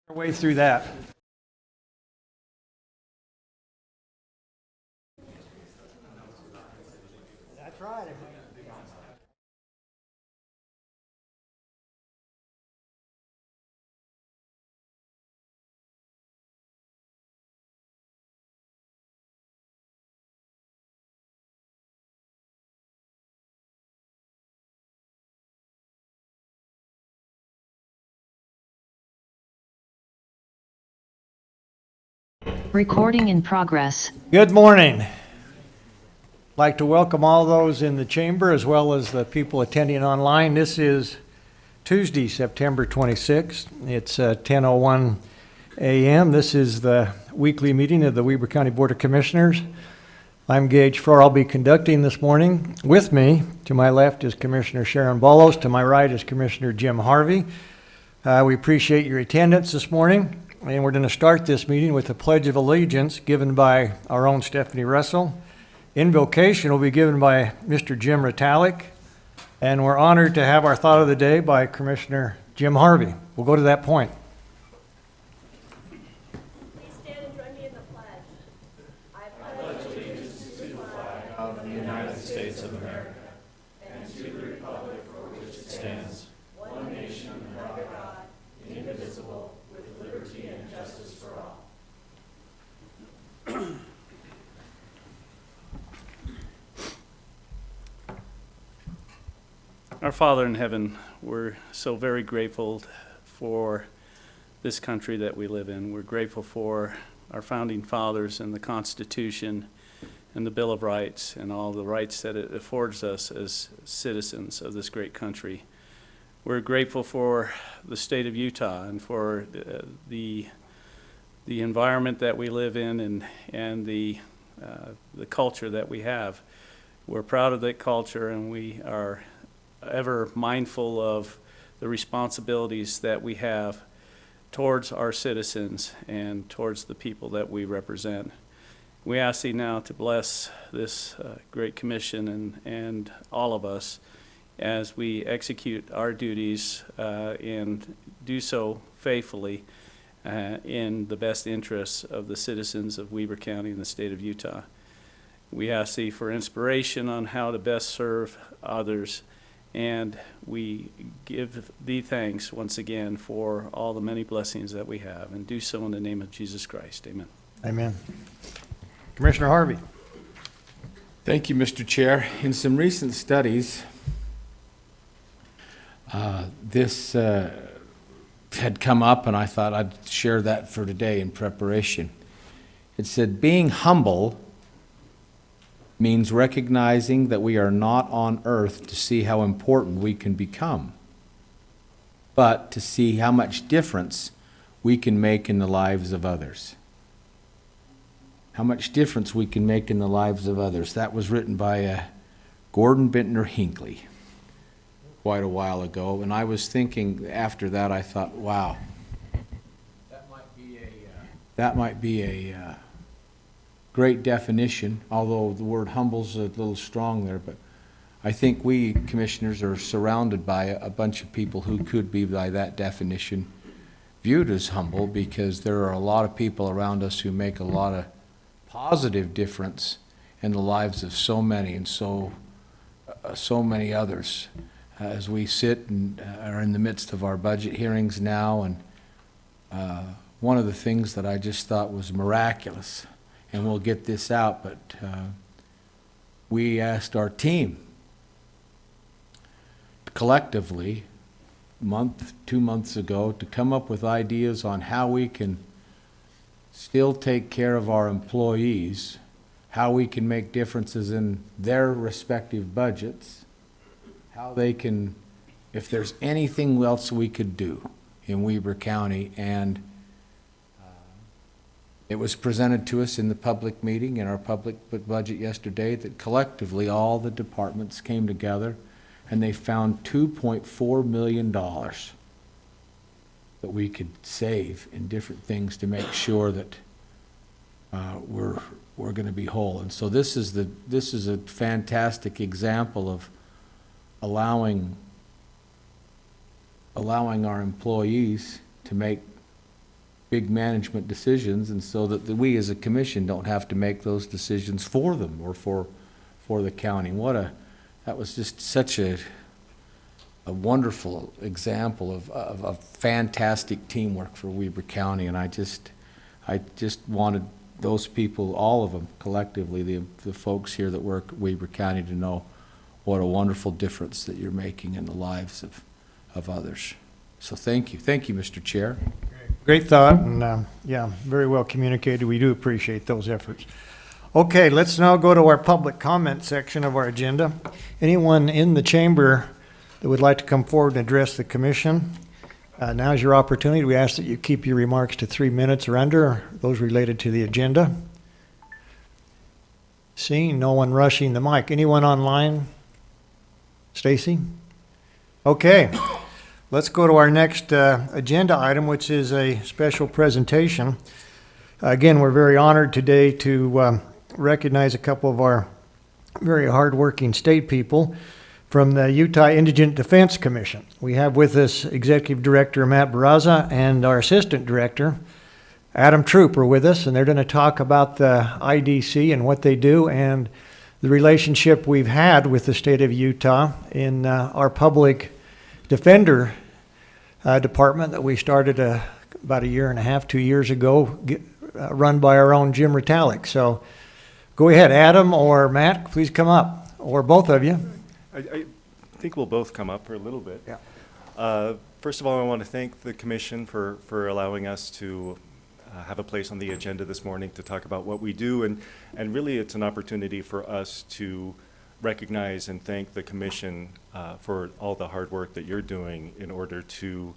Our way through that. That's right. Recording in progress. Good morning. I'd like to welcome all those in the chamber as well as the people attending online. This is Tuesday, September 26th. It's 10:01 a.m. This is the weekly meeting of the Weber County Board of Commissioners. I'm Gage Farr. I'll be conducting this morning. With me, to my left, is Commissioner Sharon Bolos. To my right is Commissioner Jim Harvey. We appreciate your attendance this morning. And we're going to start this meeting with the Pledge of Allegiance given by our own Stephanie Russell. Invocation will be given by Mr. Jim Ritalik. And we're honored to have our thought of the day by Commissioner Jim Harvey. We'll go to that point. Please stand and join me in the pledge. I pledge allegiance to the flag of the United States of America and to the republic for which it stands, one nation under God, indivisible, with liberty and justice for all. Our Father in heaven, we're so very grateful for this country that we live in. We're grateful for our founding fathers and the Constitution and the Bill of Rights and all the rights that it affords us as citizens of this great country. We're grateful for the state of Utah and for the environment that we live in and the culture that we have. We're proud of that culture, and we are ever mindful of the responsibilities that we have towards our citizens and towards the people that we represent. We ask Thee now to bless this great commission and all of us as we execute our duties and do so faithfully in the best interests of the citizens of Weber County and the state of Utah. We ask Thee for inspiration on how to best serve others, and we give Thee thanks once again for all the many blessings that we have, and do so in the name of Jesus Christ. Amen. Amen. Commissioner Harvey. Thank you, Mr. Chair. In some recent studies, this had come up, and I thought I'd share that for today in preparation. It said, being humble means recognizing that we are not on earth to see how important we can become, but to see how much difference we can make in the lives of others. How much difference we can make in the lives of others. That was written by Gordon Bintner Hinckley quite a while ago, and I was thinking after that, I thought, wow, that might be a great definition, although the word humble's a little strong there, but I think we commissioners are surrounded by a bunch of people who could be, by that definition, viewed as humble, because there are a lot of people around us who make a lot of positive difference in the lives of so many and so many others. As we sit and are in the midst of our budget hearings now, and one of the things that I just thought was miraculous, and we'll get this out, but we asked our team collectively, 2 months ago, to come up with ideas on how we can still take care of our employees, how we can make differences in their respective budgets, how they can, if there's anything else we could do in Weber County. And it was presented to us in the public meeting, in our public budget yesterday, that collectively all the departments came together and they found $2.4 million that we could save in different things to make sure that we're going to be whole. And so this is a fantastic example of allowing our employees to make big management decisions, and so that we as a commission don't have to make those decisions for them or for the county. That was just such a wonderful example of fantastic teamwork for Weber County, and I just wanted those people, all of them collectively, the folks here that work at Weber County, to know what a wonderful difference that you're making in the lives of others. So thank you, Mr. Chair. Great thought, and yeah, very well communicated. We do appreciate those efforts. Okay, let's now go to our public comment section of our agenda. Anyone in the chamber that would like to come forward and address the commission, now's your opportunity. We ask that you keep your remarks to 3 minutes or under, those related to the agenda. Seeing no one rushing the mic. Anyone online? Stacy? Okay. Let's go to our next agenda item, which is a special presentation. Again, we're very honored today to recognize a couple of our very hardworking state people from the Utah Indigent Defense Commission. We have with us Executive Director Matt Barraza and our Assistant Director, Adam Troop, are with us, and they're going to talk about the IDC and what they do and the relationship we've had with the state of Utah in our public defender department that we started about 1.5 years, 2 years ago, run by our own Jim Ritalik. So go ahead, Adam or Matt, please come up, or both of you. I think we'll both come up for a little bit. Yeah. First of all, I want to thank the commission for allowing us to have a place on the agenda this morning to talk about what we do, and really it's an opportunity for us to recognize and thank the commission for all the hard work that you're doing in order to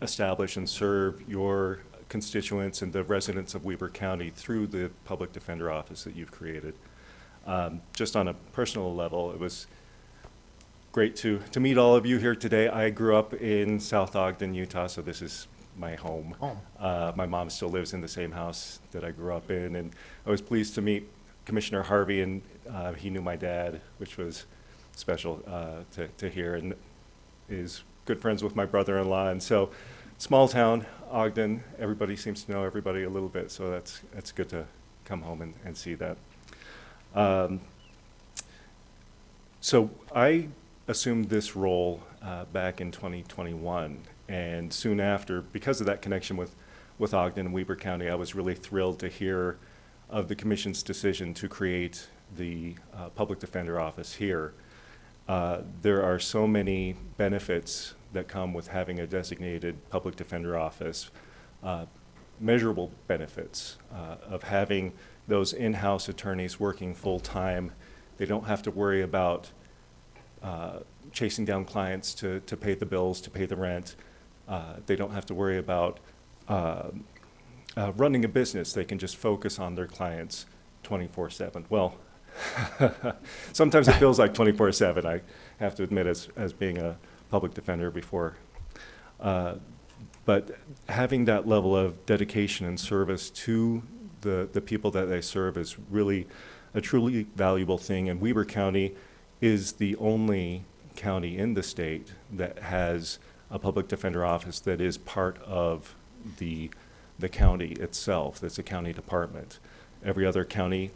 establish and serve your constituents and the residents of Weber County through the Public Defender Office that you've created. Just on a personal level, it was great to meet all of you here today. I grew up in South Ogden, Utah, so this is my home. My mom still lives in the same house that I grew up in, and I was pleased to meet Commissioner Harvey, and he knew my dad, which was special to hear, and is good friends with my brother-in-law. And so, small town, Ogden, everybody seems to know everybody a little bit, so that's good to come home and see that. So I assumed this role back in 2021, and soon after, because of that connection with Ogden and Weber County, I was really thrilled to hear of the commission's decision to create the Public Defender Office here. There are so many benefits that come with having a designated Public Defender Office, measurable benefits of having those in-house attorneys working full-time. They don't have to worry about chasing down clients to pay the bills, to pay the rent. They don't have to worry about running a business. They can just focus on their clients 24/7. Well, sometimes it feels like 24/7, I have to admit, as being a public defender before. But having that level of dedication and service to the people that they serve is really a truly valuable thing. And Weber County is the only county in the state that has a public defender office that is part of the county itself. That's a county department. Every other county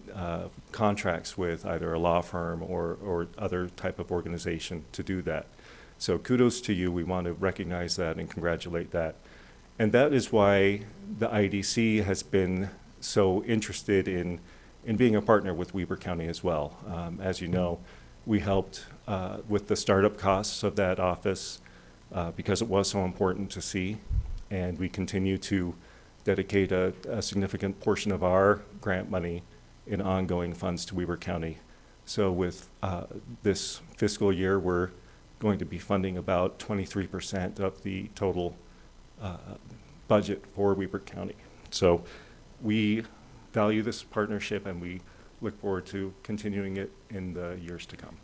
contracts with either a law firm or other type of organization to do that. So kudos to you. We want to recognize that and congratulate that. And that is why the IDC has been so interested in being a partner with Weber County as well. As you know, we helped with the startup costs of that office because it was so important to see, and we continue to dedicate a significant portion of our grant money in ongoing funds to Weber County. So with this fiscal year, we're going to be funding about 23% of the total budget for Weber County. So we value this partnership, and we look forward to continuing it in the years to come.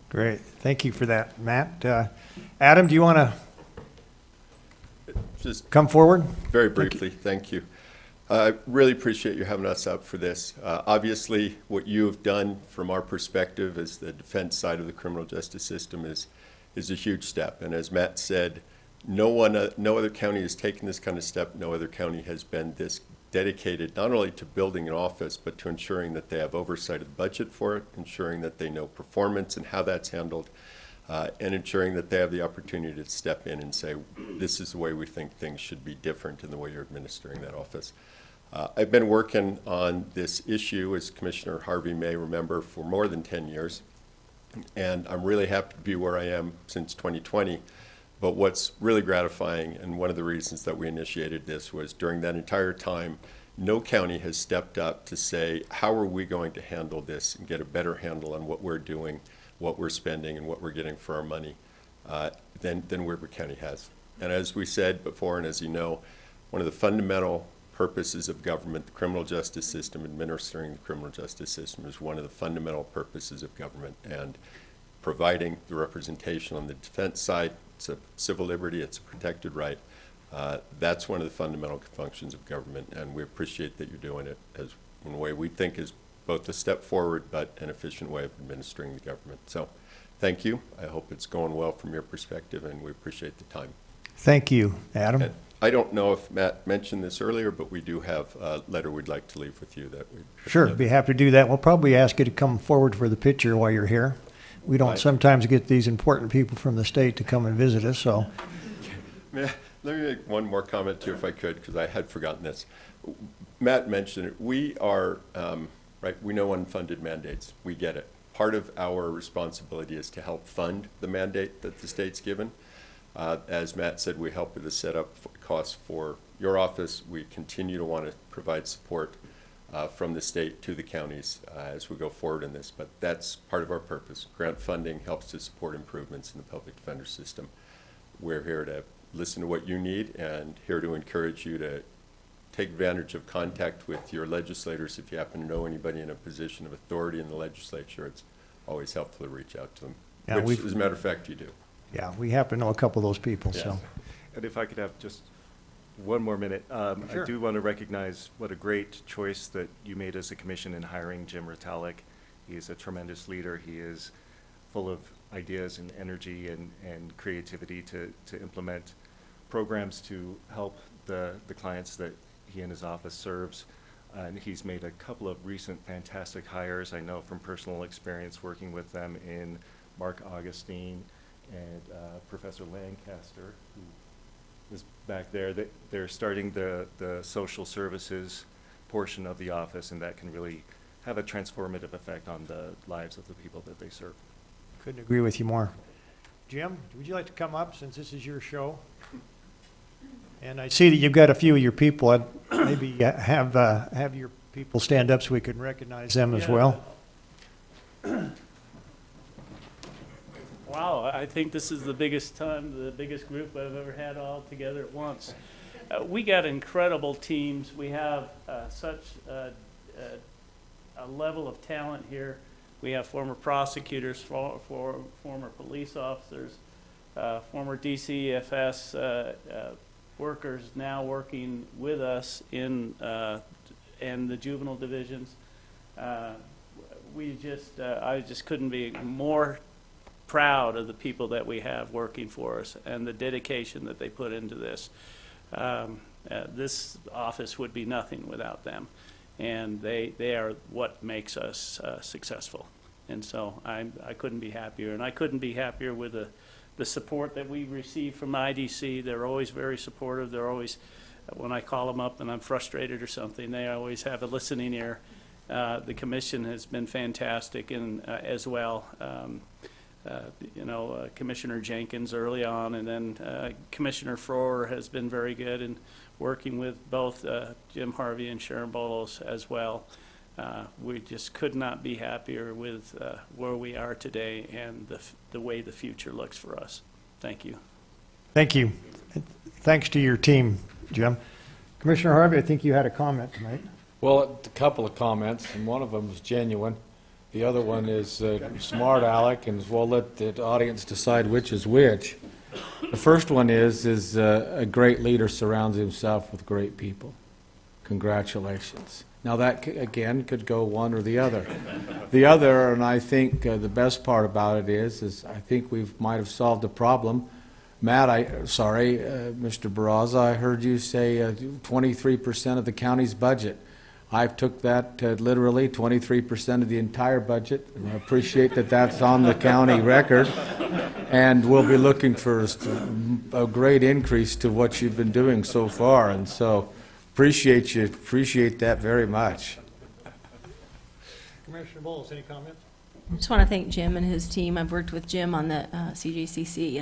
Great. Thank you for that, Matt. Adam, do you want to Just come forward? very briefly, thank you. I really appreciate you having us up for this. Obviously, what you have done from our perspective as the defense side of the criminal justice system is a huge step. And as Matt said, No other county has taken this kind of step. No other county has been this dedicated not only to building an office, but to ensuring that they have oversight of the budget for it, ensuring that they know performance and how that's handled, and ensuring that they have the opportunity to step in and say, this is the way we think things should be different in the way you're administering that office. I've been working on this issue, as Commissioner Harvey may remember, for more than 10 years, and I'm really happy to be where I am since 2020. But what's really gratifying, and one of the reasons that we initiated this, was during that entire time, no county has stepped up to say, how are we going to handle this and get a better handle on what we're doing, what we're spending, and what we're getting for our money than Weber County has. And as we said before, and as you know, one of the fundamental purposes of government, the criminal justice system, administering the criminal justice system, is one of the fundamental purposes of government. And providing the representation on the defense side, it's a civil liberty, it's a protected right. That's one of the fundamental functions of government, and we appreciate that you're doing it as in a way we think is both a step forward but an efficient way of administering the government. So thank you. I hope it's going well from your perspective, and we appreciate the time. Thank you, Adam. And I don't know if Matt mentioned this earlier, but we do have a letter we'd like to leave with you that we. Sure, be happy to do that. We'll probably ask you to come forward for the picture while you're here. We don't sometimes get these important people from the state to come and visit us, so. Let me make one more comment too, if I could, because I had forgotten this. Matt mentioned it. We are, right, we know unfunded mandates. We get it. Part of our responsibility is to help fund the mandate that the state's given. As Matt said, we help with the setup costs for your office. We continue to want to provide support from the state to the counties as we go forward in this, but that's part of our purpose. Grant funding helps to support improvements in the public defender system. We're here to listen to what you need and here to encourage you to take advantage of contact with your legislators. If you happen to know anybody in a position of authority in the legislature, it's always helpful to reach out to them, Yeah, which, as a matter of fact, you do. Yeah, we happen to know a couple of those people, Yes. so. And if I could have just one more minute. Sure. I do want to recognize what a great choice that you made as a commission in hiring Jim Rotalik. He is a tremendous leader. He is full of ideas and energy and creativity to implement programs to help the clients that he and his office serves. And he's made a couple of recent fantastic hires. I know from personal experience working with them in Mark Augustine and Professor Lancaster, who is back there. They're starting the social services portion of the office, and that can really have a transformative effect on the lives of the people that they serve. Couldn't agree with you more. Jim, would you like to come up since this is your show? And I see that you've got a few of your people. I'd maybe have your people stand up so we can recognize them as well. Wow, I think this is the biggest time, the biggest group I've ever had all together at once. We got incredible teams. We have such a level of talent here. We have former prosecutors, former police officers, former DCFS workers now working with us in the juvenile divisions. I just couldn't be more proud of the people that we have working for us and the dedication that they put into this. This office would be nothing without them, and they are what makes us successful. And so I couldn't be happier, and I couldn't be happier with the support that we receive from IDC. They're always very supportive. They're always, when I call them up and I'm frustrated or something, they always have a listening ear. The commission has been fantastic and as well. Commissioner Jenkins early on, and then Commissioner Froer has been very good in working with both Jim Harvey and Sharon Bolos as well. We just could not be happier with where we are today and the way the future looks for us. Thank you. Thank you. Thanks to your team, Jim. Commissioner Harvey, I think you had a comment tonight. Well, a couple of comments, and one of them was genuine. The other one is smart aleck, and we'll let the audience decide which is which. The first one is a great leader surrounds himself with great people. Congratulations. Now that, again, could go one or the other. The other, and I think the best part about it is I think we might have solved a problem Matt, Mr. Barraza, I heard you say 23% of the county's budget. I took that literally, 23% of the entire budget, and I appreciate that that's on the county record. And we'll be looking for a great increase to what you've been doing so far, and so appreciate that very much. Commissioner Bowles, any comments? I just want to thank Jim and his team. I've worked with Jim on the CJCC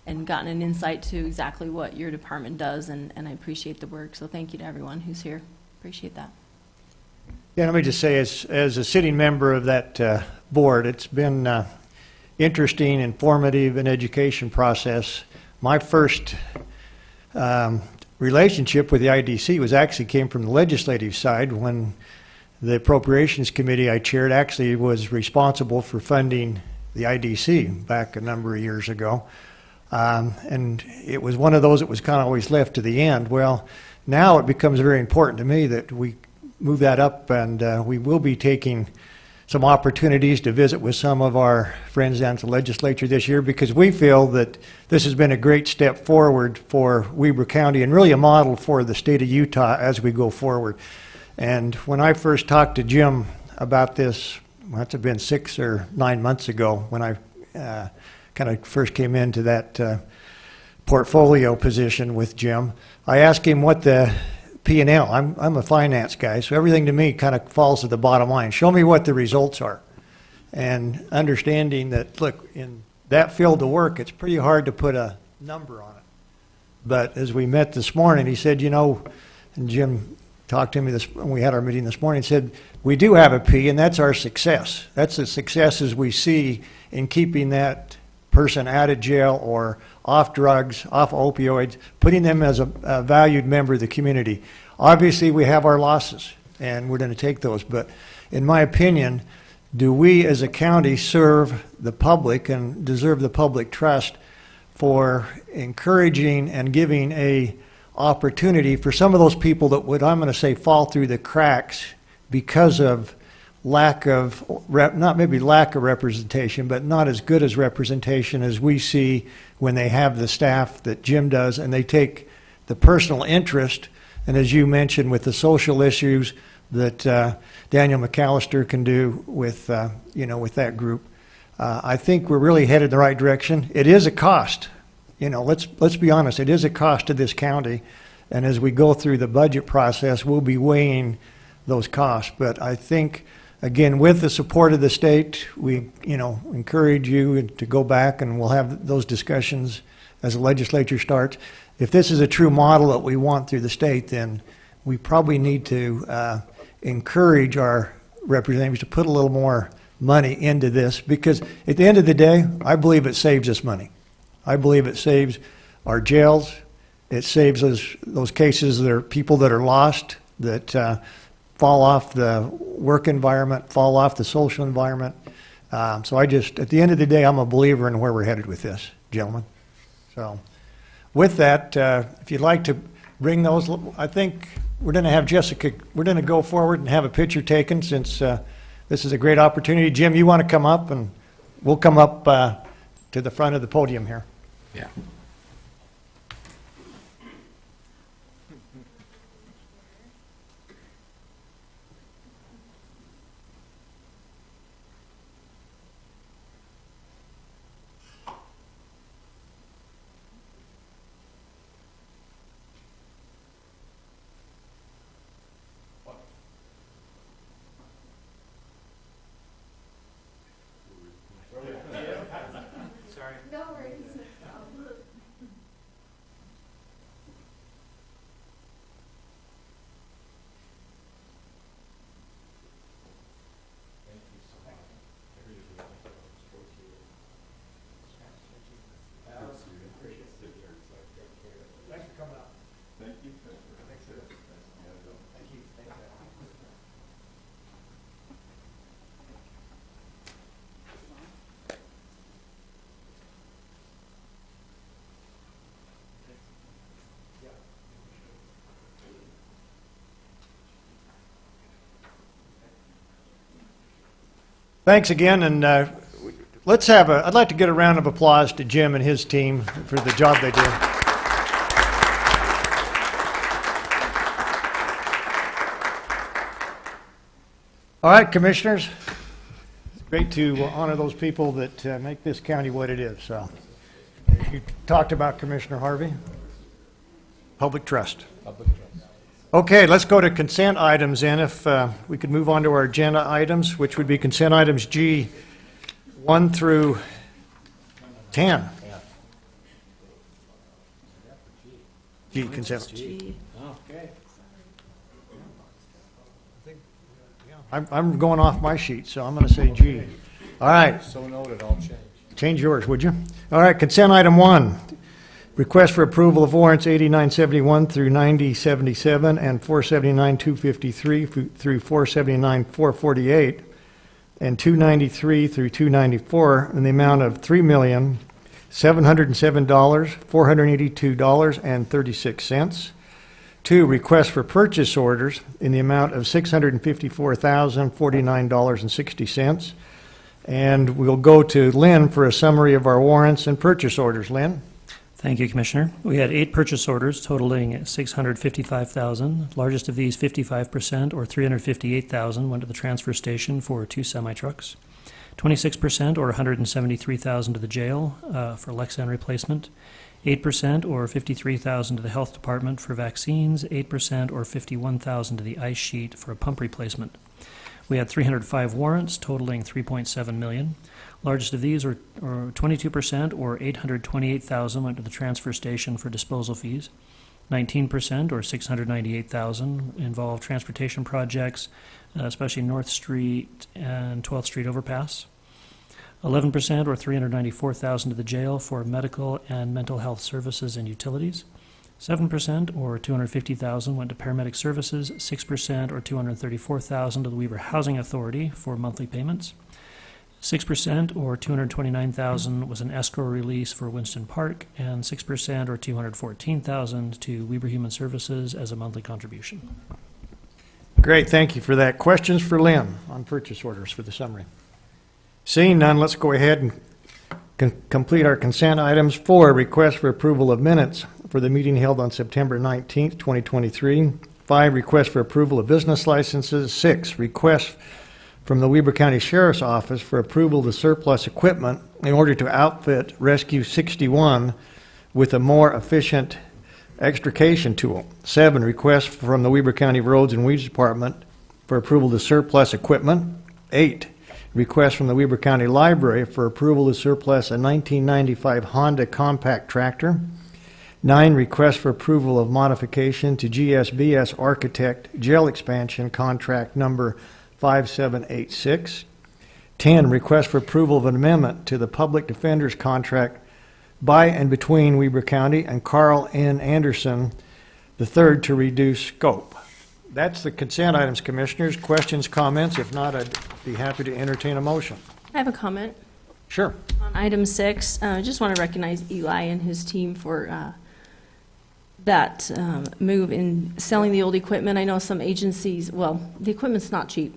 and gotten an insight to exactly what your department does, and I appreciate the work. So thank you to everyone who's here. Appreciate that. Yeah, let me just say, as a sitting member of that board, it's been interesting, informative, and education process. My first relationship with the IDC actually came from the legislative side when the Appropriations Committee I chaired actually was responsible for funding the IDC back a number of years ago. And it was one of those that was kind of always left to the end. Well, now it becomes very important to me that we move that up, and we will be taking some opportunities to visit with some of our friends down at the legislature this year, because we feel that this has been a great step forward for Weber County and really a model for the state of Utah as we go forward. And when I first talked to Jim about this, well, it's been 6 or 9 months ago when I kind of first came into that portfolio position with Jim, I asked him what the P&L. I'm a finance guy, so everything to me kind of falls to the bottom line. Show me what the results are. And understanding that, look, in that field of work, it's pretty hard to put a number on it. But as we met this morning, he said, you know, and Jim talked to me when we had our meeting this morning, said, we do have a P, and that's our success. That's the successes we see in keeping that person out of jail or off drugs, off opioids, putting them as a valued member of the community. Obviously, we have our losses, and we're going to take those. But in my opinion, do we as a county serve the public and deserve the public trust for encouraging and giving a opportunity for some of those people that would, I'm going to say, fall through the cracks because of lack of, not maybe lack of representation, but not as good as representation as we see when they have the staff that Jim does, and they take the personal interest, and as you mentioned with the social issues that Daniel McAllister can do with, with that group. I think we're really headed in the right direction. It is a cost. Let's be honest, it is a cost to this county, and as we go through the budget process, we'll be weighing those costs. But I think, again, with the support of the state, we, encourage you to go back, and we'll have those discussions as the legislature starts. If this is a true model that we want through the state, then we probably need to encourage our representatives to put a little more money into this, because at the end of the day, I believe it saves us money. I believe it saves our jails. It saves us those cases that are people that are lost, that fall off the work environment, fall off the social environment. So at the end of the day, I'm a believer in where we're headed with this, gentlemen. So with that, if you'd like to bring those, I think we're going to have Jessica, we're going to go forward and have a picture taken, since this is a great opportunity. Jim, you want to come up, and we'll come up to the front of the podium here. Yeah. No worries. Thanks for coming out. Thank you. Thanks again, and I'd like to get a round of applause to Jim and his team for the job they did. All right, commissioners. It's great to honor those people that make this county what it is. So, you talked about Commissioner Harvey. Public trust. Okay, let's go to consent items, and if we could move on to our agenda items, which would be consent items G 1 through 10. G, consent. I'm going off my sheet, so I'm going to say G. All right. So noted, I'll change. Change yours, would you? All right, consent item 1. Request for approval of warrants 8971 through 9077 and 479-253 through 479-448 and 293 through 294 in the amount of $3,707,482.36. 2, request for purchase orders in the amount of $654,049.60. And we'll go to Lynn for a summary of our warrants and purchase orders. Lynn? Thank you, Commissioner. We had 8 purchase orders totaling $655,000. Largest of these, 55%, or $358,000, went to the transfer station for 2 semi-trucks. 26%, or $173,000, to the jail for Lexan replacement. 8%, or $53,000, to the health department for vaccines. 8%, or $51,000, to the ice sheet for a pump replacement. We had 305 warrants totaling $3.7 million. Largest of these, or 22%, or $828,000, went to the transfer station for disposal fees. 19%, or $698,000, involved transportation projects, especially North Street and 12th Street overpass. 11%, or $394,000, to the jail for medical and mental health services and utilities. 7%, or $250,000, went to paramedic services. 6%, or $234,000, to the Weber Housing Authority for monthly payments. 6%, or $229,000, was an escrow release for Winston Park, and 6%, or $214,000, to Weber Human Services as a monthly contribution. Great, thank you for that. Questions for Lynn on purchase orders for the summary? Seeing none, let's go ahead and complete our consent items. 4, request for approval of minutes for the meeting held on September 19th, 2023. 5, request for approval of business licenses. 6, request from the Weber County Sheriff's Office for approval to surplus equipment in order to outfit Rescue 61 with a more efficient extrication tool. 7, request from the Weber County Roads and Weeds Department for approval to surplus equipment. 8, request from the Weber County Library for approval to surplus a 1995 Honda compact tractor. 9, request for approval of modification to GSBS Architect jail expansion contract number 5786. 10, request for approval of an amendment to the Public Defender's contract by and between Weber County and Carl N. Anderson III to reduce scope. That's the consent items, Commissioners. Questions, comments? If not, I'd be happy to entertain a motion. I have a comment. Sure. On item 6, I just want to recognize Eli and his team for that move in selling the old equipment. I know some agencies, well, the equipment's not cheap,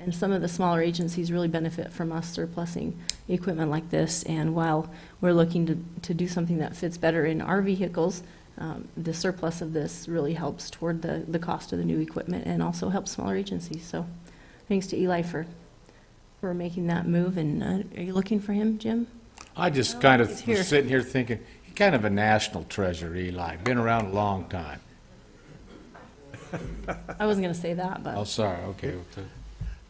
and some of the smaller agencies really benefit from us surplusing equipment like this. And while we're looking to do something that fits better in our vehicles, the surplus of this really helps toward the cost of the new equipment and also helps smaller agencies. So thanks to Eli for making that move. And are you looking for him, Jim? I just kind of he's here. was sitting here thinking, he's kind of a national treasure, Eli. Been around a long time. I wasn't going to say that, but Oh, sorry, okay.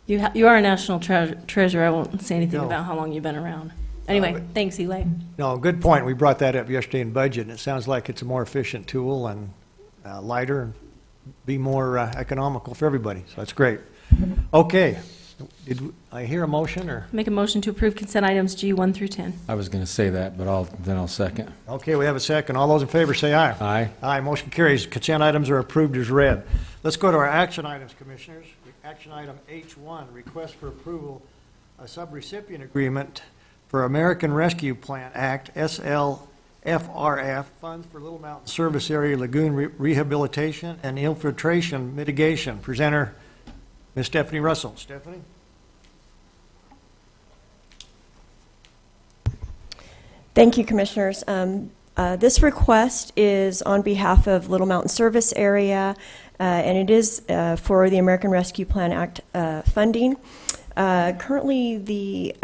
you are a national treasure. I won't say anything No. about how long you've been around. Anyway, thanks, Eli. No, good point. We brought that up yesterday in budget, and it sounds like it's a more efficient tool and lighter and be more economical for everybody. So that's great. Okay. Did I hear a motion or? Make a motion to approve consent items G 1 through 10. I was going to say that, but I'll second. Okay, we have a second. All those in favor say aye. Aye. Aye, motion carries. Consent items are approved as read. Let's go to our action items, Commissioners. Action item H1, request for approval, a subrecipient agreement for American Rescue Plan Act, SLFRF, funds for Little Mountain Service Area Lagoon Rehabilitation and Infiltration Mitigation. Presenter, Ms. Stephanie Russell. Stephanie? Thank you, Commissioners. This request is on behalf of Little Mountain Service Area, and it is for the American Rescue Plan Act funding. Currently, the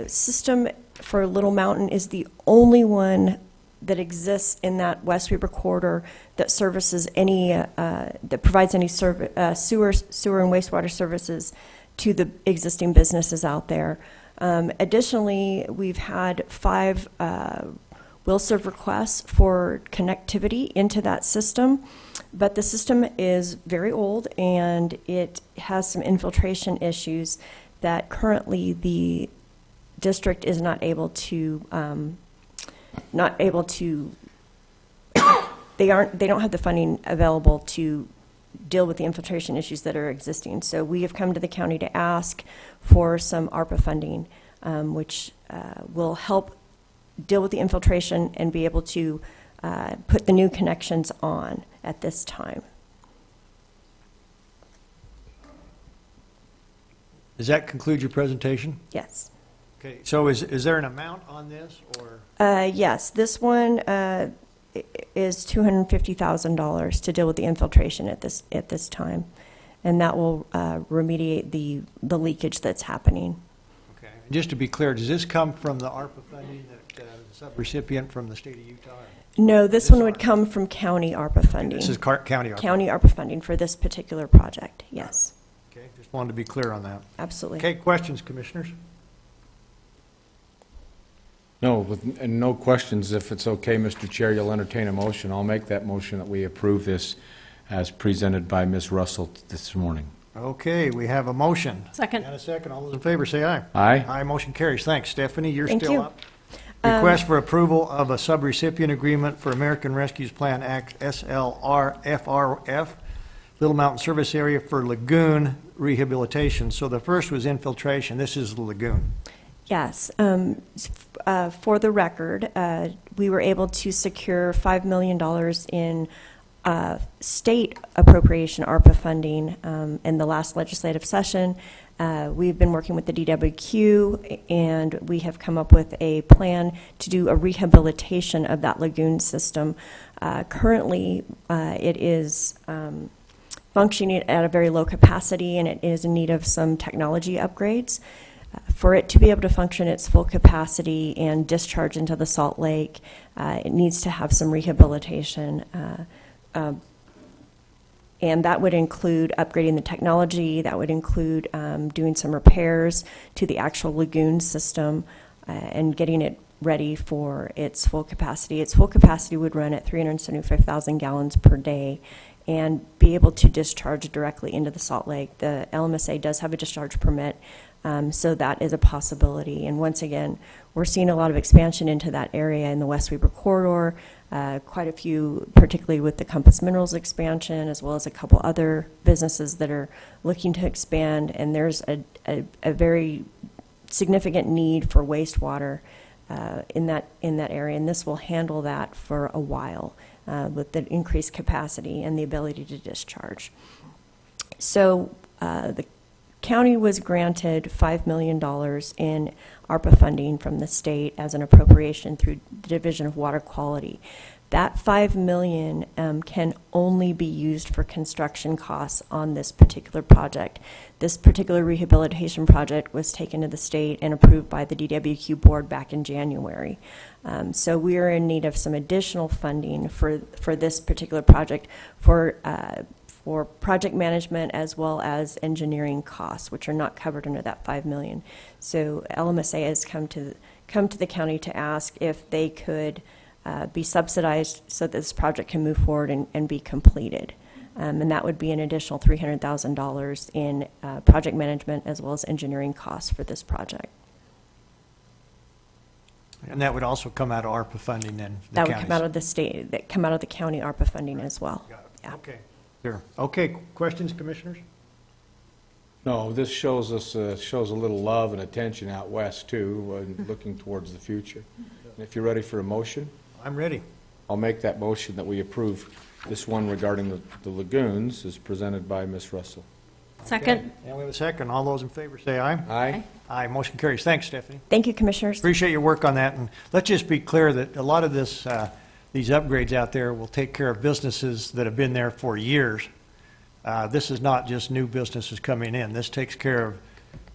system for Little Mountain is the only one that exists in that West Weber corridor that services any, that provides any sewer and wastewater services to the existing businesses out there. Additionally, we've had 5 will serve requests for connectivity into that system, but the system is very old and it has some infiltration issues that currently the district is not able to they don't have the funding available to deal with the infiltration issues that are existing. So we have come to the county to ask for some ARPA funding, which will help deal with the infiltration and be able to put the new connections on at this time. Does that conclude your presentation? Yes. Okay, so is there an amount on this, or? Yes, this one is $250,000 to deal with the infiltration at this time, and that will remediate the leakage that's happening. Okay. And just to be clear, does this come from the ARPA funding that the subrecipient from the state of Utah? No, this one would come from county ARPA funding. This is county ARPA. County ARPA funding for this particular project. Yes. Okay, just wanted to be clear on that. Absolutely. Okay, questions, commissioners? No, and no questions. If it's okay, Mr. Chair, you'll entertain a motion. I'll make that motion that we approve this as presented by Ms. Russell this morning. Okay, we have a motion. Second. And a second. All those in favor say aye. Aye. Aye, motion carries. Thanks. Stephanie, you're Thank still you. up. Request for approval of a subrecipient agreement for American Rescue Plan Act SLR FRF, Little Mountain Service Area for lagoon rehabilitation. So the first was infiltration. This is the lagoon. Yes. For the record, we were able to secure $5 million in state appropriation ARPA funding in the last legislative session. We've been working with the DWQ, and we have come up with a plan to do a rehabilitation of that lagoon system. Currently, it is functioning at a very low capacity, and it is in need of some technology upgrades. For it to be able to function at its full capacity and discharge into the Salt Lake, it needs to have some rehabilitation. And that would include upgrading the technology, that would include doing some repairs to the actual lagoon system and getting it ready for its full capacity. Its full capacity would run at 375,000 gallons per day and be able to discharge directly into the Salt Lake. The LMSA does have a discharge permit, so that is a possibility. And once again, we're seeing a lot of expansion into that area in the West Weber corridor, quite a few, particularly with the Compass Minerals expansion, as well as a couple other businesses that are looking to expand. And there's a very significant need for wastewater in that area, and this will handle that for a while with the increased capacity and the ability to discharge. So the county was granted $5 million in ARPA funding from the state as an appropriation through the Division of Water Quality. That $5 million can only be used for construction costs on this particular project. This particular rehabilitation project was taken to the state and approved by the DWQ board back in January. So we are in need of some additional funding for this particular project for project management as well as engineering costs, which are not covered under that $5 million. So LMSA has come to the county to ask if they could be subsidized so that this project can move forward and be completed. And that would be an additional $300,000 in project management as well as engineering costs for this project. And that would also come out of ARPA funding then? That would come out of the state, that come out of the county ARPA funding as well. Got it. Yeah. Okay, sure. Okay, questions, commissioners? No, this shows us, shows a little love and attention out west too, looking towards the future. And if you're ready for a motion, I'm ready. I'll make that motion that we approve this one regarding the lagoons as presented by Ms. Russell. Second. And we have a second. All those in favor say aye. Aye. Aye, motion carries. Thanks, Stephanie. Thank you, Commissioners. Appreciate your work on that, and let's just be clear that a lot of this, these upgrades out there will take care of businesses that have been there for years. This is not just new businesses coming in. This takes care of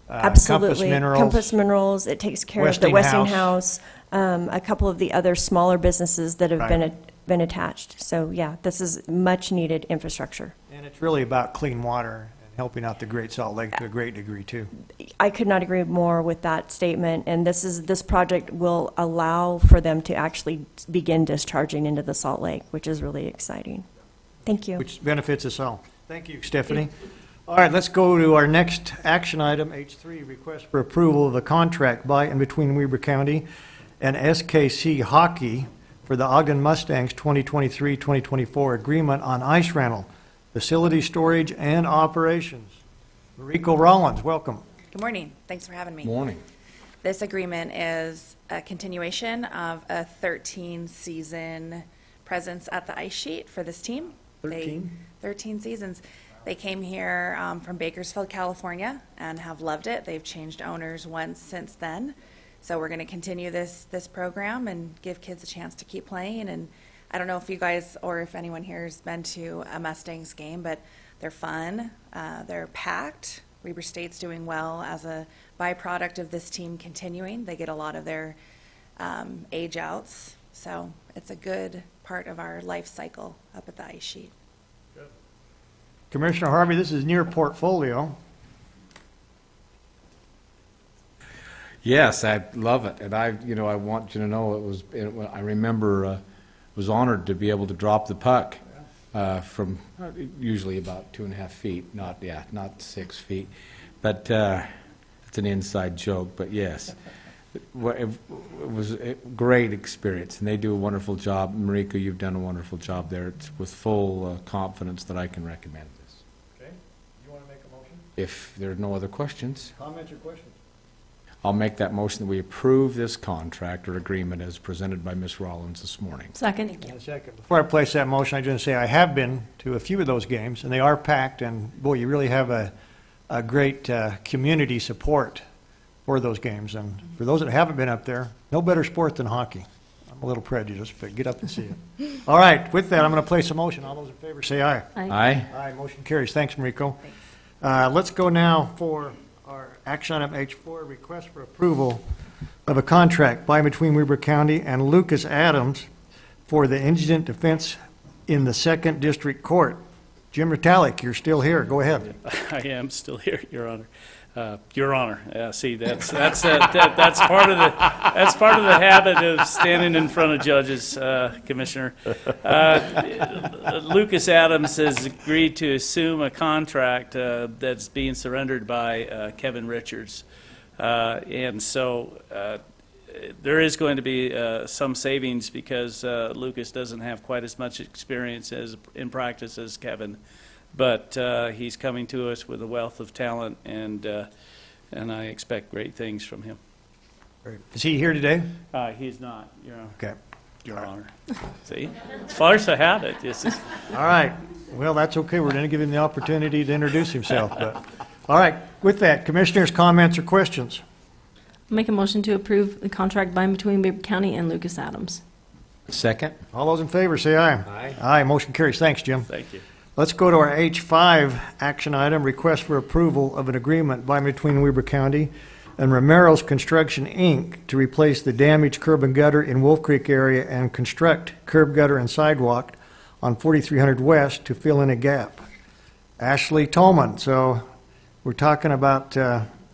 Absolutely. Compass Minerals. Compass Minerals, it takes care of the Westinghouse. Westinghouse, a couple of the other smaller businesses that have Right. been attached. So, yeah, this is much-needed infrastructure. And it's really about clean water and helping out the Great Salt Lake to a great degree, too. I could not agree more with that statement, and this project will allow for them to actually begin discharging into the Salt Lake, which is really exciting. Thank you. Which benefits us all. Thank you, Stephanie. All right, let's go to our next action item, H3, request for approval of a contract by and between Weber County and SKC Hockey for the Ogden Mustangs 2023-2024 agreement on ice rental, facility storage, and operations. Rico Rollins, welcome. Good morning. Thanks for having me. Morning. This agreement is a continuation of a 13-season presence at the ice sheet for this team. 13 seasons. They came here from Bakersfield, California, and have loved it. They've changed owners once since then. So we're going to continue this program and give kids a chance to keep playing. And I don't know if you guys or if anyone here has been to a Mustangs game, but they're fun. They're packed. Weber State's doing well as a byproduct of this team continuing. They get a lot of their age outs. So it's a good part of our life cycle up at the ice sheet. Commissioner Harvey, this is near portfolio. Yes, I love it, and I want you to know I remember was honored to be able to drop the puck from usually about 2.5 feet, not 6 feet, but it's an inside joke. But yes, it was a great experience, and they do a wonderful job. Mariko, you've done a wonderful job there. It's with full confidence that I can recommend this. Okay. You want to make a motion? If there are no other questions, Comments or questions? I'll make that motion that we approve this contract or agreement as presented by Ms. Rollins this morning. Second. In a second. Before I place that motion, I just want to say I have been to a few of those games, and they are packed, and boy, you really have a great community support for those games. And for those that haven't been up there, no better sport than hockey. I'm a little prejudiced, but get up and see it. All right, with that, I'm going to place a motion. All those in favor say aye. Aye. Aye, motion carries. Thanks, Mariko. Let's go now for our action item H4, request for approval of a contract by and between Weber County and Lucas Adams for the indigent defense in the 2nd District Court. Jim Ritalik, you're still here. Go ahead. I am still here, Your Honor. Your Honor. See, that's part of the habit of standing in front of judges, Commissioner. Lucas Adams has agreed to assume a contract that's being surrendered by Kevin Richards, and so there is going to be some savings because Lucas doesn't have quite as much experience in practice as Kevin. But he's coming to us with a wealth of talent, and I expect great things from him. Is he here today? He's not, Okay. Your Honor. See, as far as I have it, All right. Well, that's okay. We're going to give him the opportunity to introduce himself. But all right. With that, commissioners' comments or questions? Make a motion to approve the contract by and between Weber County and Lucas Adams. Second. All those in favor say aye. Aye. Aye. Motion carries. Thanks, Jim. Thank you. Let's go to our H5 action item, request for approval of an agreement by and between Weber County and Romero's Construction, Inc. to replace the damaged curb and gutter in Wolf Creek area and construct curb, gutter, and sidewalk on 4300 West to fill in a gap. Ashley Tolman, so we're talking about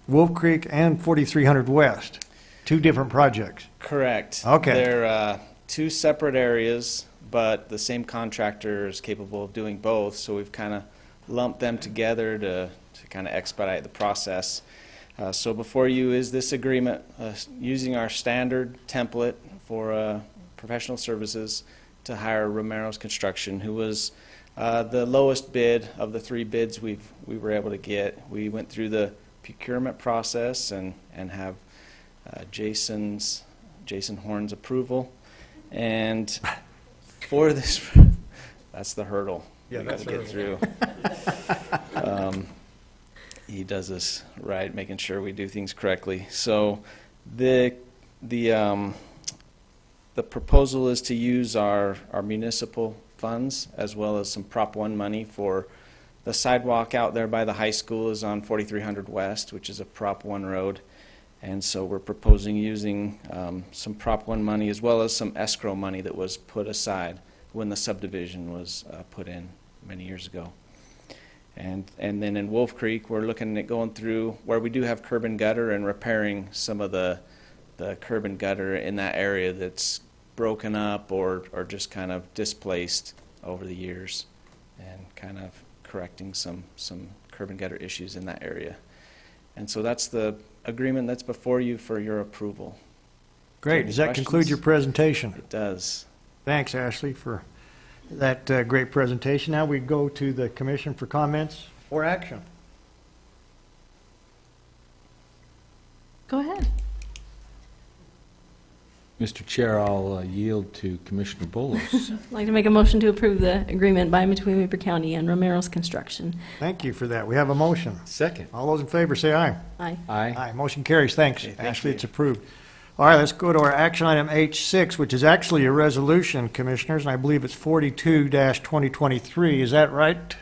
Wolf Creek and 4300 West, two different projects. Correct. Okay. They're two separate areas, but the same contractor is capable of doing both, so we've kind of lumped them together to kind of expedite the process. So before you is this agreement using our standard template for professional services to hire Romero's Construction, who was the lowest bid of the 3 bids we were able to get. We went through the procurement process and have Jason Horn's approval. And for this, that's the hurdle we got to get through. he does us right, making sure we do things correctly. So the proposal is to use our municipal funds as well as some Prop 1 money for the sidewalk out there by the high school is on 4300 West, which is a Prop 1 road. And so we're proposing using some Prop 1 money as well as some escrow money that was put aside when the subdivision was put in many years ago. And then in Wolf Creek, we're looking at going through where we do have curb and gutter and repairing some of the curb and gutter in that area that's broken up or just kind of displaced over the years, and kind of correcting some curb and gutter issues in that area. And so that's the agreement that's before you for your approval. Great. Does that conclude your presentation? It does. Thanks, Ashley, for that great presentation. Now we go to the commission for comments or action. Go ahead. Mr. Chair, I'll yield to Commissioner Bolos. I'd like to make a motion to approve the agreement by and between Weber County and Romero's Construction. Thank you for that. We have a motion. Second. All those in favor say aye. Aye. Aye. Aye. Motion carries. Thanks, Okay, thank Ashley. you. It's approved. All right, let's go to our action item H6, which is actually a resolution, Commissioners, and I believe it's 42-2023. Is that right?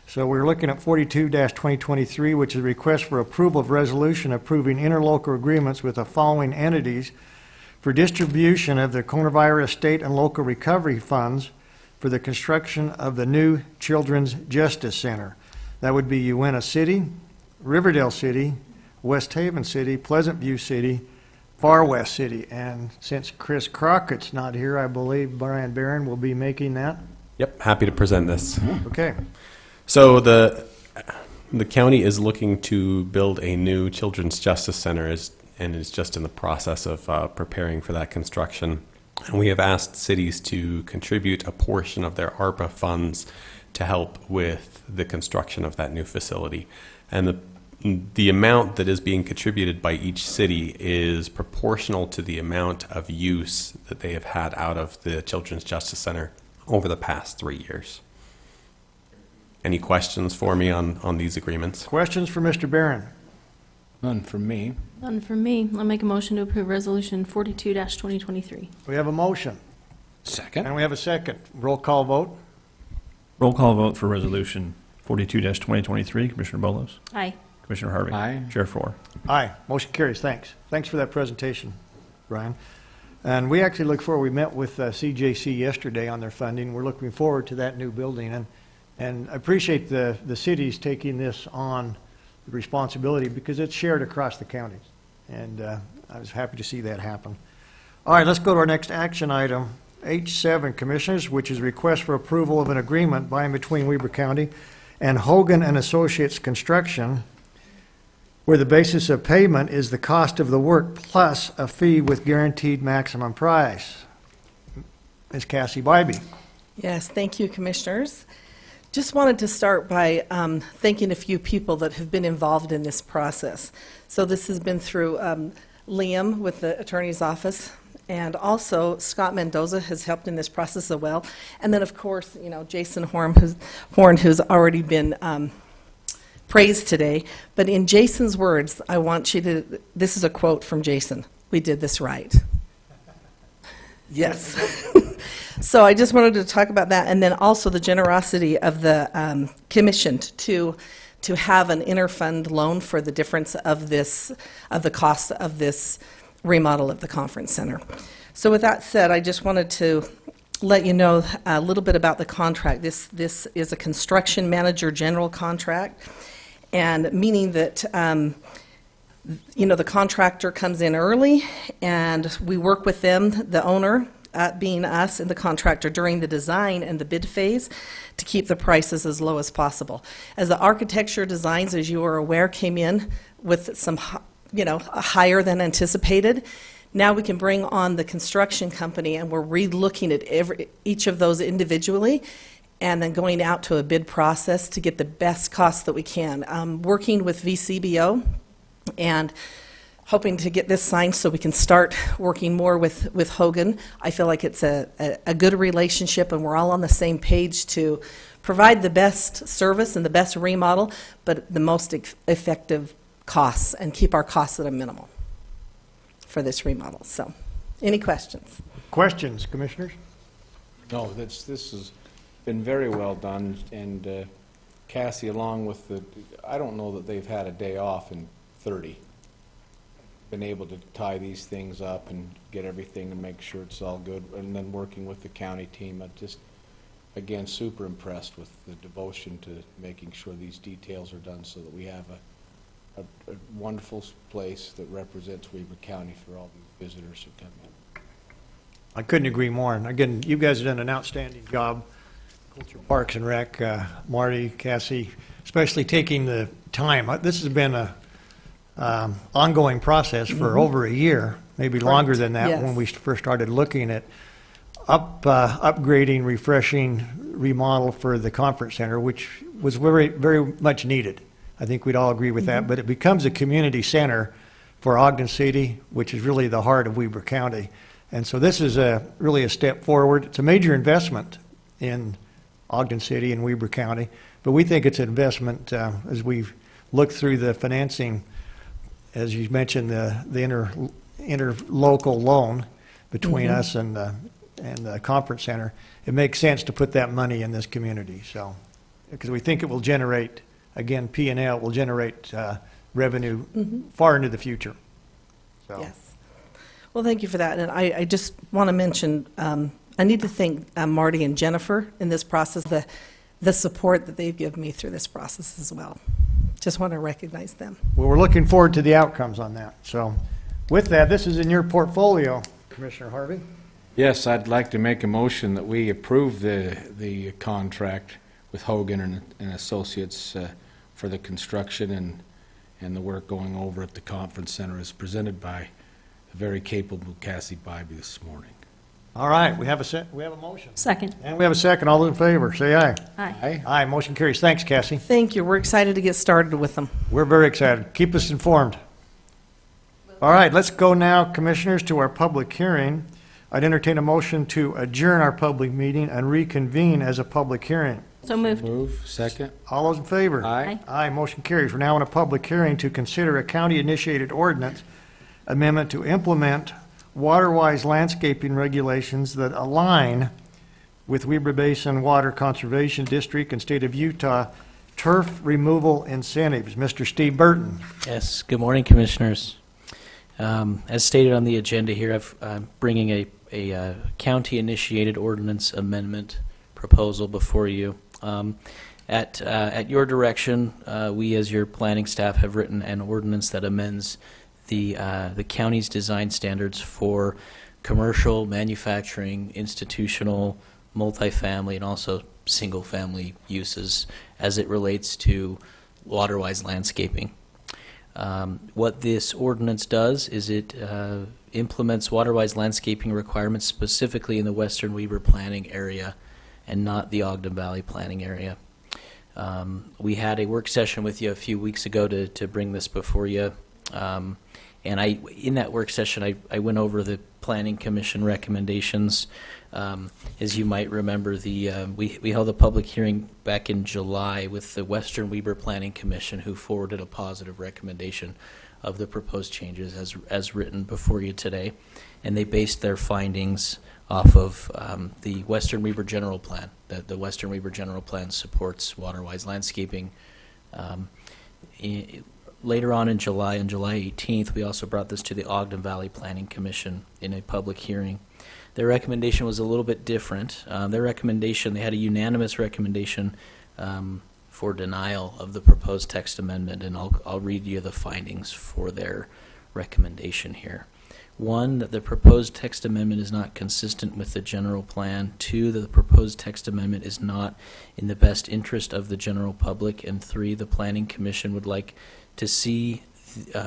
So we're looking at 42-2023, which is a request for approval of resolution approving interlocal agreements with the following entities for distribution of the coronavirus state and local recovery funds for the construction of the new Children's Justice Center. That would be Uena City, Riverdale City, West Haven City, Pleasant View City, Far West City. And since Chris Crockett's not here, I believe Brian Barron will be making that. Yep, happy to present this. Okay. So the county is looking to build a new Children's Justice Center and is just in the process of preparing for that construction. And we have asked cities to contribute a portion of their ARPA funds to help with the construction of that new facility. And the amount that is being contributed by each city is proportional to the amount of use that they have had out of the Children's Justice Center over the past 3 years. Any questions for me on these agreements? Questions for Mr. Barron? None from me. None from me. I'll make a motion to approve Resolution 42-2023. We have a motion. Second. And we have a second. Roll call vote. Roll call vote for Resolution 42-2023. Commissioner Bolos? Aye. Commissioner Harvey? Aye. Chair Four. Aye. Motion carries. Thanks. Thanks for that presentation, Brian. And we actually look forward, we met with CJC yesterday on their funding. We're looking forward to that new building. And I appreciate the cities taking this on the responsibility because it's shared across the counties. And I was happy to see that happen. All right, let's go to our next action item, H7, Commissioners, which is request for approval of an agreement by and between Weber County and Hogan and Associates Construction, where the basis of payment is the cost of the work plus a fee with guaranteed maximum price. Ms. Cassie Bybee. Yes, thank you, Commissioners. Just wanted to start by thanking a few people that have been involved in this process. So this has been through Liam with the Attorney's Office, and also Scott Mendoza has helped in this process as well. And then, of course, you know, Jason Horn, who's already been praised today. But in Jason's words, I want you to, this is a quote from Jason, "We did this right." Yes. So I just wanted to talk about that, and then also the generosity of the commission to have an interfund loan for the difference of this, of the cost of this remodel of the conference center. So with that said, I just wanted to let you know a little bit about the contract. This is a construction manager general contract, and meaning that you know, the contractor comes in early, and we work with them, the owner, being us and the contractor, during the design and the bid phase to keep the prices as low as possible. As the architecture designs, as you are aware, came in with some, you know, higher than anticipated, now we can bring on the construction company, and we're re-looking at each of those individually and then going out to a bid process to get the best cost that we can. Working with VCBO and hoping to get this signed so we can start working more with Hogan. I feel like it's a good relationship, and we're all on the same page to provide the best service and the best remodel, but the most effective costs, and keep our costs at a minimum for this remodel. So, any questions? Questions, commissioners? No, this has been very well done, and Cassie, along with I don't know that they've had a day off in 30. Been able to tie these things up and get everything and make sure it's all good, and then working with the county team. I'm just, again, super impressed with the devotion to making sure these details are done so that we have a wonderful place that represents Weber County for all these visitors who come in. I couldn't agree more. And again, you guys have done an outstanding job. Culture Parks and Rec, Marty, Cassie, especially taking the time. This has been a ongoing process for over a year, maybe longer than that. Yes. When we first started looking at upgrading, refreshing, remodel for the conference center, which was very, very much needed. I think we'd all agree with that. But it becomes a community center for Ogden City, which is really the heart of Weber County. And so this is really a step forward. It's a major investment in Ogden City and Weber County, but we think it's an investment as we've looked through the financing. As you mentioned, the interlocal loan between us and the conference center, it makes sense to put that money in this community. So, because we think it will generate, again, P&L will generate revenue far into the future. So. Yes. Well, thank you for that. And I just want to mention, I need to thank Marty and Jennifer in this process, the support that they've given me through this process as well. Just want to recognize them. Well, we're looking forward to the outcomes on that. So with that, this is in your portfolio, Commissioner Harvey. Yes, I'd like to make a motion that we approve the contract with Hogan and Associates for the construction and the work going over at the conference center as presented by the very capable Cassie Bybee this morning. All right, we have a motion. Second. And we have a second. All those in favor, say aye. Aye. Aye, motion carries. Thanks, Cassie. Thank you. We're excited to get started with them. We're very excited. Keep us informed. All right, let's go now, Commissioners, to our public hearing. I'd entertain a motion to adjourn our public meeting and reconvene as a public hearing. So moved. Move. Second. All those in favor? Aye. Aye, motion carries. We're now in a public hearing to consider a county-initiated ordinance amendment to implement water-wise landscaping regulations that align with Weber Basin Water Conservation District and State of Utah turf removal incentives. Mr. Steve Burton. Yes, good morning, Commissioners. As stated on the agenda here, I'm bringing a county-initiated ordinance amendment proposal before you. At your direction, we as your planning staff have written an ordinance that amends the county's design standards for commercial, manufacturing, institutional, multifamily, and also single-family uses as it relates to water-wise landscaping. What this ordinance does is it implements water-wise landscaping requirements specifically in the Western Weber planning area and not the Ogden Valley planning area. We had a work session with you a few weeks ago to bring this before you. And in that work session, I went over the Planning Commission recommendations. As you might remember, we held a public hearing back in July with the Western Weber Planning Commission, who forwarded a positive recommendation of the proposed changes as written before you today. And they based their findings off of the Western Weber General Plan. The Western Weber General Plan supports water-wise landscaping. Later on in July, on July 18th, we also brought this to the Ogden Valley Planning Commission in a public hearing. Their recommendation was a little bit different. They had a unanimous recommendation for denial of the proposed text amendment, and I'll read you the findings for their recommendation here. 1, that the proposed text amendment is not consistent with the general plan. 2, that the proposed text amendment is not in the best interest of the general public. And 3, the Planning Commission would like to see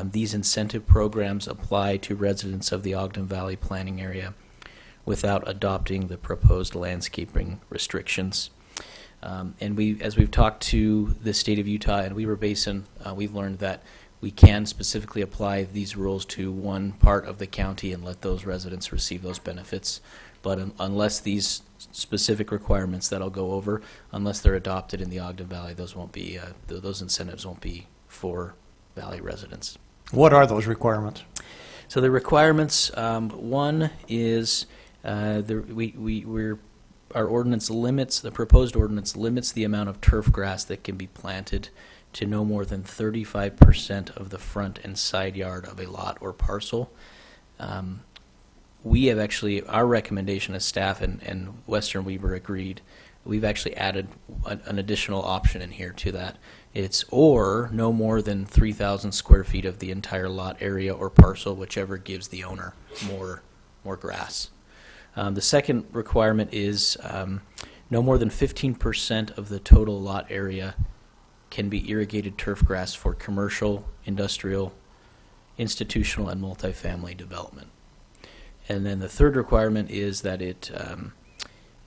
these incentive programs apply to residents of the Ogden Valley planning area without adopting the proposed landscaping restrictions. And as we've talked to the state of Utah and Weber Basin, we've learned that we can specifically apply these rules to one part of the county and let those residents receive those benefits. But unless these specific requirements that I'll go over, unless they're adopted in the Ogden Valley, those won't be, those incentives won't be for Valley residents. What are those requirements? So the requirements, one is our ordinance limits, the proposed ordinance limits the amount of turf grass that can be planted to no more than 35% of the front and side yard of a lot or parcel. We have actually, our recommendation as staff and Western Weber agreed, we've actually added an additional option in here to that. It's or no more than 3,000 square feet of the entire lot area or parcel, whichever gives the owner more grass. The second requirement is no more than 15% of the total lot area can be irrigated turf grass for commercial, industrial, institutional, and multifamily development. And then the third requirement is that it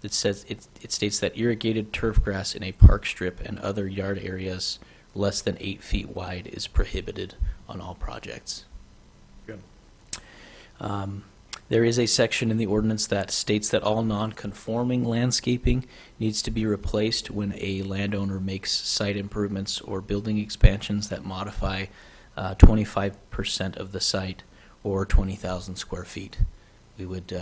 states that irrigated turf grass in a park strip and other yard areas less than 8 feet wide is prohibited on all projects. Good. There is a section in the ordinance that states that all non-conforming landscaping needs to be replaced when a landowner makes site improvements or building expansions that modify 25% of the site or 20,000 square feet. We would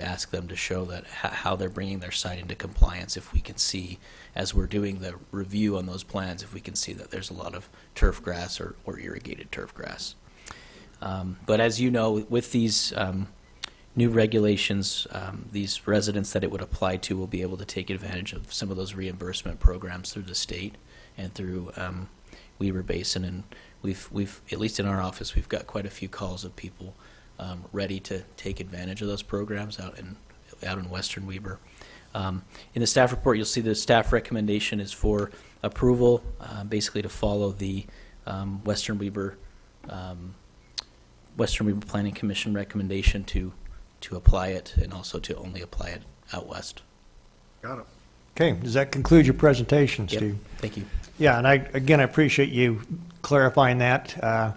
ask them to show that how they're bringing their site into compliance. If we can see, as we're doing the review on those plans, if we can see that there's a lot of turf grass or irrigated turf grass. But as you know, with these new regulations, these residents that it would apply to will be able to take advantage of some of those reimbursement programs through the state and through Weber Basin. And we've at least in our office, we've got quite a few calls of people ready to take advantage of those programs out in Western Weber. In the staff report, you'll see the staff recommendation is for approval, basically to follow the Western Weber Planning Commission recommendation to apply it, and also to only apply it out west. Got it. Okay, does that conclude your presentation, Yep. Steve? Thank you. Yeah, and I appreciate you clarifying that.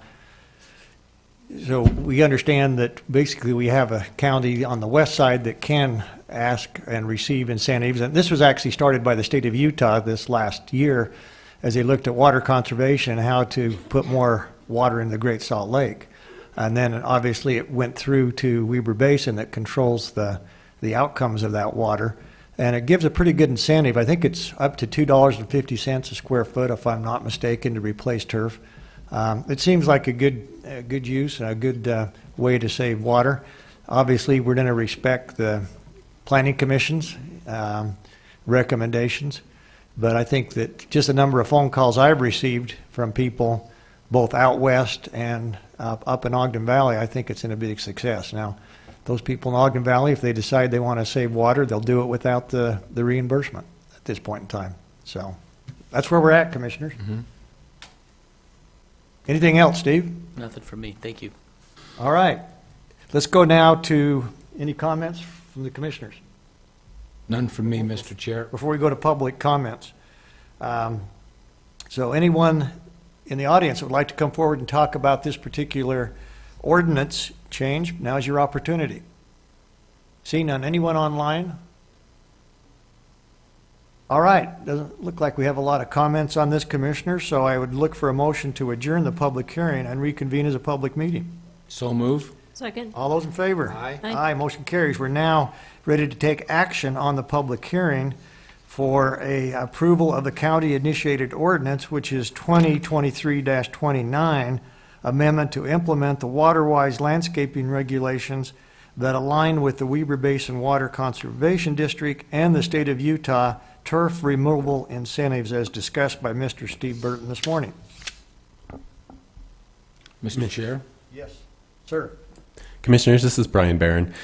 So we understand that basically we have a county on the west side that can ask and receive incentives. And this was actually started by the state of Utah this last year as they looked at water conservation and how to put more water in the Great Salt Lake. And then obviously it went through to Weber Basin that controls the outcomes of that water. And it gives a pretty good incentive. I think it's up to $2.50 a square foot, if I'm not mistaken, to replace turf. It seems like a good use, a good way to save water. Obviously, we're going to respect the Planning Commission's recommendations, but I think that just the number of phone calls I've received from people both out west and up in Ogden Valley, I think it's going to be a success. Now, those people in Ogden Valley, if they decide they want to save water, they'll do it without the reimbursement at this point in time. So that's where we're at, Commissioners. Mm-hmm. Anything else, Steve? Nothing from me. Thank you. All right. Let's go now to any comments from the Commissioners. None from me, Mr. Chair. Before we go to public comments. So anyone in the audience that would like to come forward and talk about this particular ordinance change, now's your opportunity. Seeing none. Anyone online? All right. Doesn't look like we have a lot of comments on this, Commissioner, so I would look for a motion to adjourn the public hearing and reconvene as a public meeting. So move. Second. All those in favor? Aye. Aye, motion carries. We're now ready to take action on the public hearing for a approval of the county-initiated ordinance, which is 2023-29, amendment to implement the water-wise landscaping regulations that align with the Weber Basin Water Conservation District and the state of Utah turf removal incentives as discussed by Mr. Steve Burton this morning. Mr. Chair? Yes, sir. Commissioners, this is Brian Barron.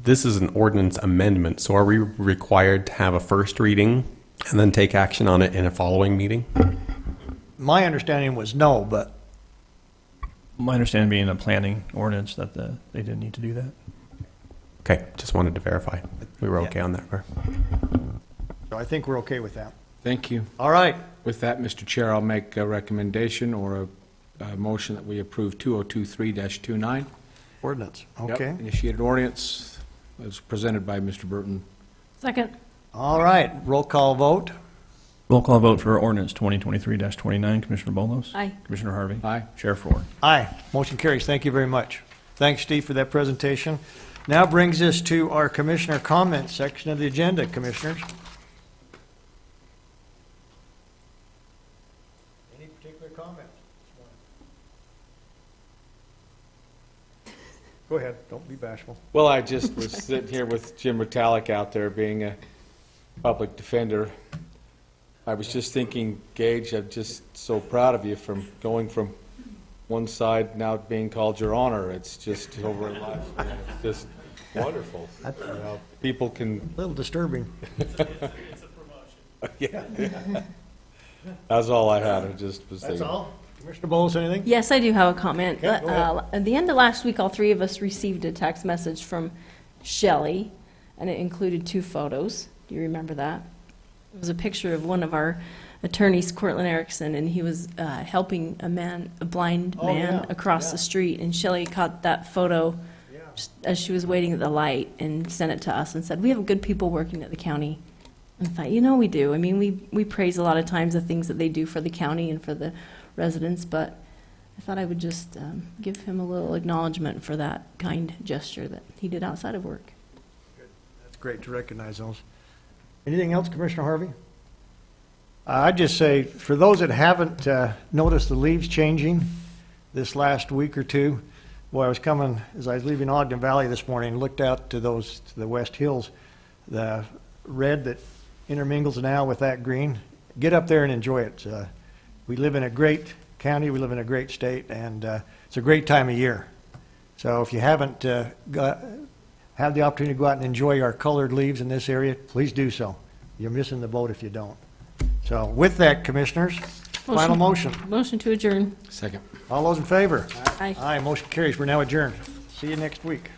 This is an ordinance amendment, so are we required to have a first reading and then take action on it in a following meeting? My understanding was no, but My understanding being a planning ordinance that they didn't need to do that. Okay, just wanted to verify. We were okay on that. so I think we're okay with that. Thank you. All right. With that, Mr. Chair, I'll make a recommendation or a motion that we approve 2023-29. Ordinance. Yep, Okay. Initiated ordinance as presented by Mr. Burton. Second. All right. Roll call vote. Roll call vote for ordinance 2023-29. Commissioner Bolos? Aye. Commissioner Harvey? Aye. Chair Ford? Aye. Motion carries. Thank you very much. Thanks, Steve, for that presentation. Now brings us to our commissioner comment section of the agenda, commissioners. Any particular comments? Go ahead. Don't be bashful. Well, I just was sitting here with Jim Metallic out there being a public defender. I was just thinking, Gage, I'm just so proud of you from going from one side now being called Your Honor. It's just over in life. It's just wonderful. You know, people can. A little disturbing. It's a promotion. Yeah. That's all I had. I just was That's thinking. all? Commissioner Bowles, anything? Yes, I do have a comment. Okay, go ahead. At the end of last week, all three of us received a text message from Shelley, and it included 2 photos. Do you remember that? It was a picture of one of our attorneys, Cortland Erickson, and he was helping a blind Oh, man yeah, across yeah. the street. And Shelley caught that photo just as she was waiting at the light and sent it to us and said, "We have good people working at the county." And I thought, we do. I mean, we praise a lot of times the things that they do for the county and for the residents, but I thought I would just give him a little acknowledgement for that kind gesture that he did outside of work. That's great to recognize those. Anything else, Commissioner Harvey? I'd just say, for those that haven't noticed the leaves changing this last week or two, boy, I was coming, as I was leaving Ogden Valley this morning, looked out to the West Hills, the red that intermingles now with that green. Get up there and enjoy it. We live in a great county, we live in a great state, and it's a great time of year. So if you haven't have the opportunity to go out and enjoy our colored leaves in this area, please do so. You're missing the boat if you don't. So with that, commissioners, final motion. Motion to adjourn. Second. All those in favor? Aye. Aye, motion carries. We're now adjourned. See you next week.